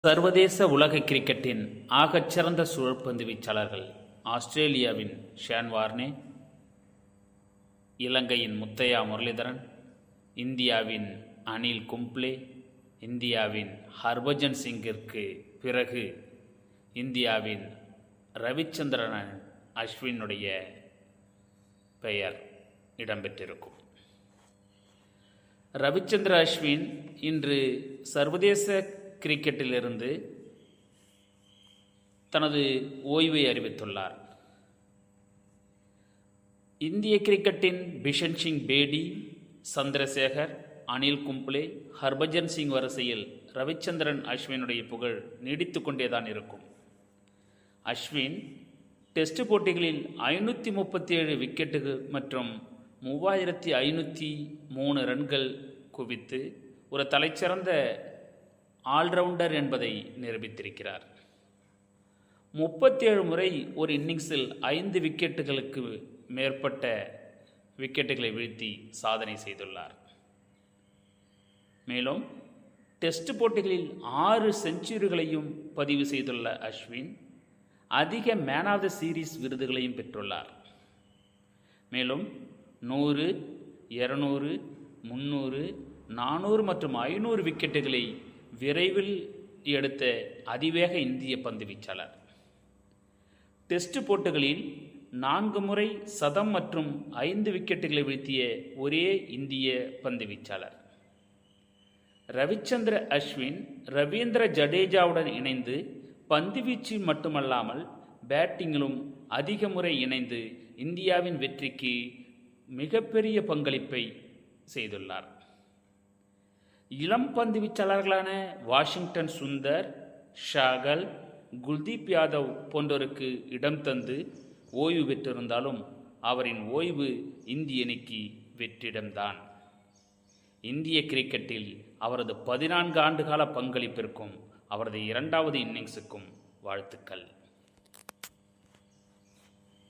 சர்வதேச உலக கிரிக்கெட்டின் ஆகச்சிறந்த சுழற்பந்து வீச்சாளர்கள் ஆஸ்திரேலியாவின் ஷேன் வார்னே, இலங்கையின் முத்தையா முரளிதரன், இந்தியாவின் அனில் கும்ப்ளே, இந்தியாவின் ஹர்பஜன் சிங்கிற்கு பிறகு இந்தியாவின் ரவிச்சந்திரன் அஸ்வினுடைய பெயர் இடம்பெற்றிருக்கும். ரவிச்சந்திர அஸ்வின் இன்று சர்வதேச கிரிக்கெட்டிலிருந்து தனது ஓய்வை அறிவித்துள்ளார். இந்திய கிரிக்கெட்டின் பிஷன் சிங் பேடி, சந்திரசேகர், அனில் கும்ப்ளே, ஹர்பஜன் சிங் வரிசையில் ரவிச்சந்திரன் அஸ்வினுடைய புகழ் நீடித்து கொண்டேதான் இருக்கும். அஸ்வின் டெஸ்ட் போட்டிகளில் 537 விக்கெட்டுகள் மற்றும் 3503 ரன்கள் குவித்து ஒரு தலைச்சிறந்த ஆல்ரவுண்டர் என்பதை நிரூபித்திருக்கிறார். 37 முறை ஒரு இன்னிங்ஸில் 5 விக்கெட்டுகளுக்கு மேற்பட்ட விக்கெட்டுகளை வீழ்த்தி சாதனை செய்துள்ளார். மேலும் டெஸ்ட் போட்டிகளில் 6 செஞ்சுரிகளையும் பதிவு செய்துள்ள அஸ்வின் அதிக மேன் ஆஃப் த சீரீஸ் விருதுகளையும் பெற்றுள்ளார். மேலும் 100, 200, 300, 400 மற்றும் 500 விக்கெட்டுகளை விரைவில் எடுத்த அதிவேக இந்திய பந்து வீச்சாளர். டெஸ்ட் போட்டிகளில் 4 முறை சதம் மற்றும் 5 விக்கெட்டுகளை வீழ்த்திய ஒரே இந்திய பந்து வீச்சாளர். ரவிச்சந்திர அஸ்வின் ரவீந்திர ஜடேஜாவுடன் இணைந்து பந்துவீச்சு மட்டுமல்லாமல் பேட்டிங்கிலும் அதிக முறை இணைந்து இந்தியாவின் வெற்றிக்கு மிகப்பெரிய பங்களிப்பை செய்துள்ளார். இளம் பந்து வீச்சாளர்களான வாஷிங்டன் சுந்தர், ஷாகல், குல்தீப் யாதவ் போன்றோருக்கு இடம் தந்து ஓய்வு பெற்றிருந்தாலும் அவரின் ஓய்வு இந்திய அணிக்கு வெற்றிடம்தான். இந்திய கிரிக்கெட்டில் அவரது 14 ஆண்டுகால பங்களிப்பிற்கும் அவரது 2வது இன்னிங்ஸுக்கும் வாழ்த்துக்கள்.